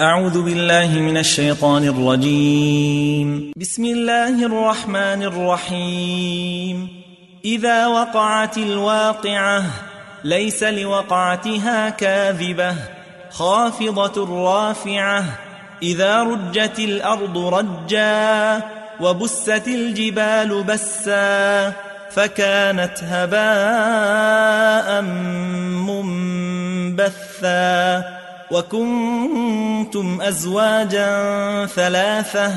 أعوذ بالله من الشيطان الرجيم. بسم الله الرحمن الرحيم. إذا وقعت الواقعة ليس لوقعتها كاذبة خافضة رافعة. إذا رجت الأرض رجا وبست الجبال بسا فكانت هباء منبثا وكنتم أزواجا ثلاثة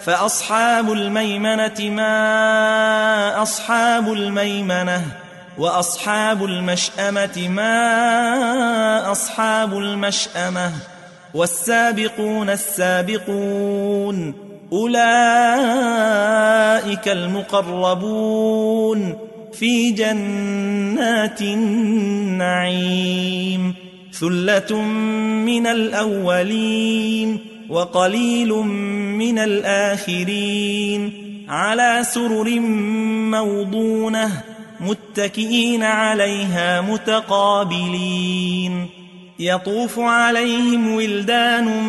فأصحاب الميمنة ما أصحاب الميمنة وأصحاب المشأمة ما أصحاب المشأمة والسابقون السابقون أولئك المقربون في جنات النعيم. ثلة من الأولين وقليل من الآخرين على سرر موضونة متكئين عليها متقابلين. يطوف عليهم ولدان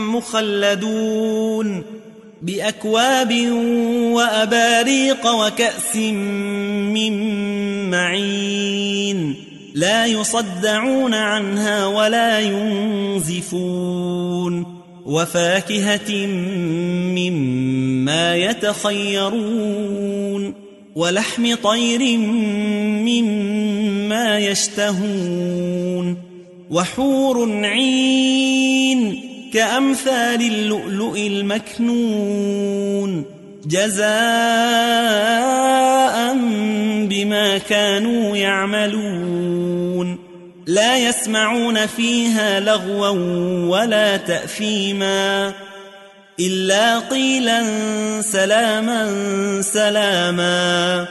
مخلدون بأكواب وأباريق وكأس من معين لا يصدعون عنها ولا ينزفون وفاكهة مما يتخيرون ولحم طير مما يشتهون وحور عين كأمثال اللؤلؤ المكنون جزاء بما كانوا يعملون. لا يسمعون فيها لغوا ولا تأثيما إلا قيلا سلاما سلاما.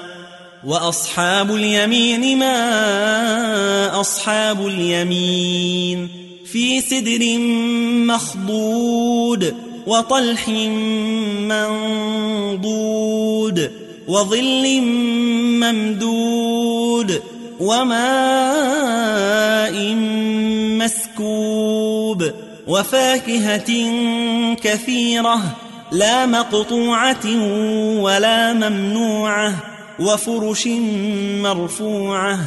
وأصحاب اليمين ما أصحاب اليمين في سدر مخضود وطلح منضود وظل ممدود وماء مسكوب وفاكهة كثيرة لا مقطوعة ولا ممنوعة وفرش مرفوعة.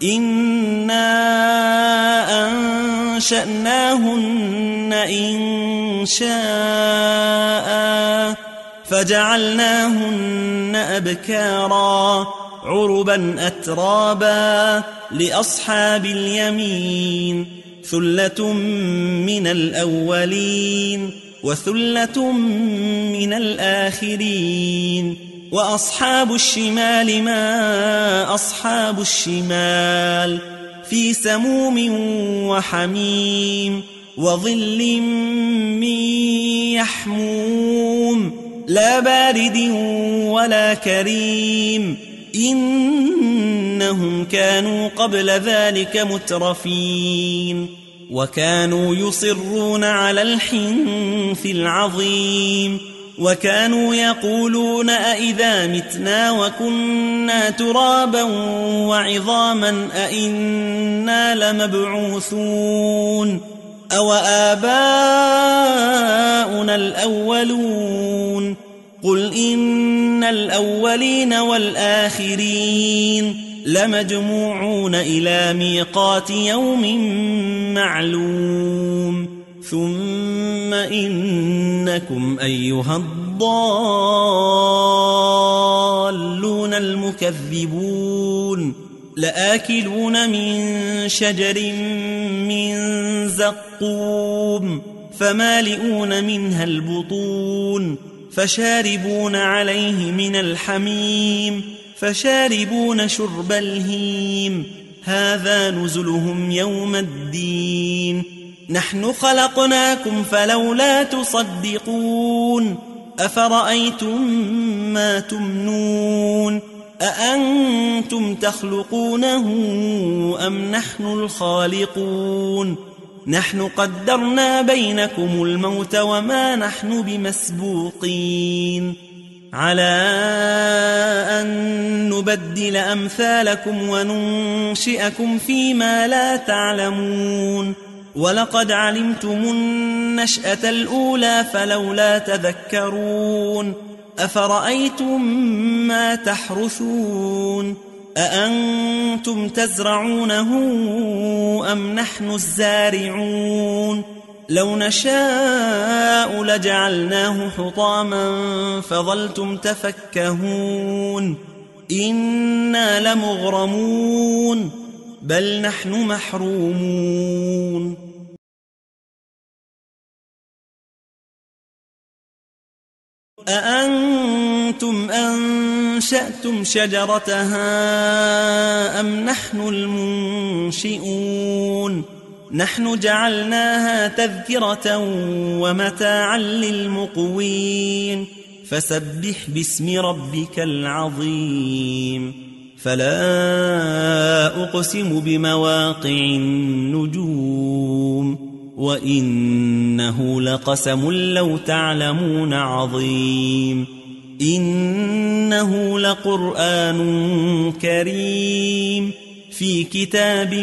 إنا أنشأناهن إنشاء فجعلناهن أبكارا عربا أترابا لأصحاب اليمين. ثلة من الأولين وثلة من الآخرين. وأصحاب الشمال ما أصحاب الشمال في سموم وحميم وظل من يحموم لا بارد ولا كريم. إنهم كانوا قبل ذلك مترفين وكانوا يصرون على الحنث العظيم وكانوا يقولون أئذا متنا وكنا ترابا وعظاما أئنا لمبعوثون أو آباؤنا الأولون. قل إن الأولين والآخرين لمجموعون إلى ميقات يوم معلوم. ثم إنكم أيها الضالون المكذبون لآكلون من شجر من زقوم فمالئون منها البطون فشاربون عليه من الحميم فشاربون شرب الهيم. هذا نزلهم يوم الدين. نحن خلقناكم فلولا تصدقون. أفرأيتم ما تمنون أأنتم تخلقونه أم نحن الخالقون. نحن قدرنا بينكم الموت وما نحن بمسبوقين على أن نبدل أمثالكم وننشئكم فيما لا تعلمون. ولقد علمتم النشأة الأولى فلولا تذكرون أفرأيتم ما تحرثون أأنتم تزرعونه أم نحن الزارعون لو نشاء لجعلناه حطاما فظلتم تفكهون إنا لمغرمون بل نحن محرومون أأنتم أنشأتم شجرتها أم نحن المنشئون نحن جعلناها تذكرة ومتاعا للمقوين فسبح باسم ربك العظيم فلا أقسم بمواقع النجوم وإنه لقسم لو تعلمون عظيم إنه لقرآن كريم في كتاب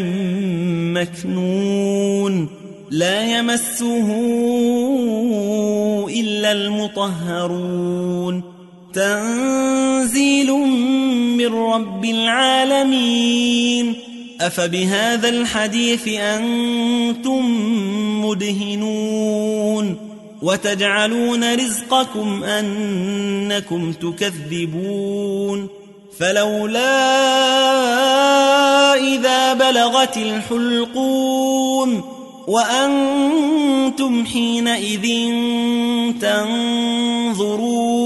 مكنون لا يمسه إلا المطهرون تنزيل من رب العالمين أفبهذا الحديث أنتم مدهنون وتجعلون رزقكم أنكم تكذبون فلولا إذا بلغت الحلقوم وأنتم حينئذ تنظرون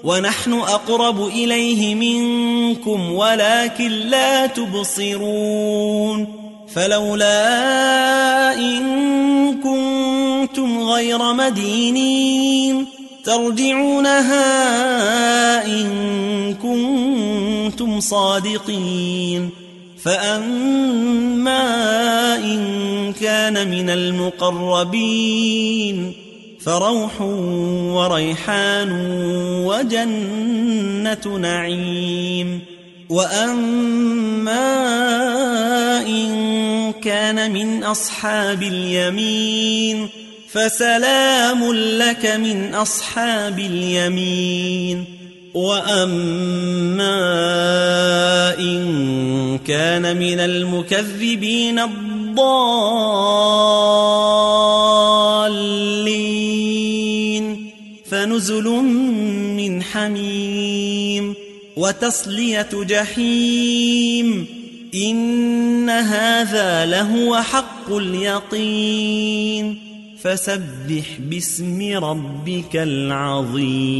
ونحن أقرب إليه منكم ولكن لا تبصرون فلولا إن كنتم غير مدينين ترجعونها إن كنتم صادقين فأما إن كان من المقربين فروح وريحان وجنة نعيم وأما إن كان من أصحاب اليمين فسلام لك من أصحاب اليمين وأما إن كان من المكذبين الضالين فنزل من حميم وتصلية جحيم إن هذا لهو حق اليقين فسبح باسم ربك العظيم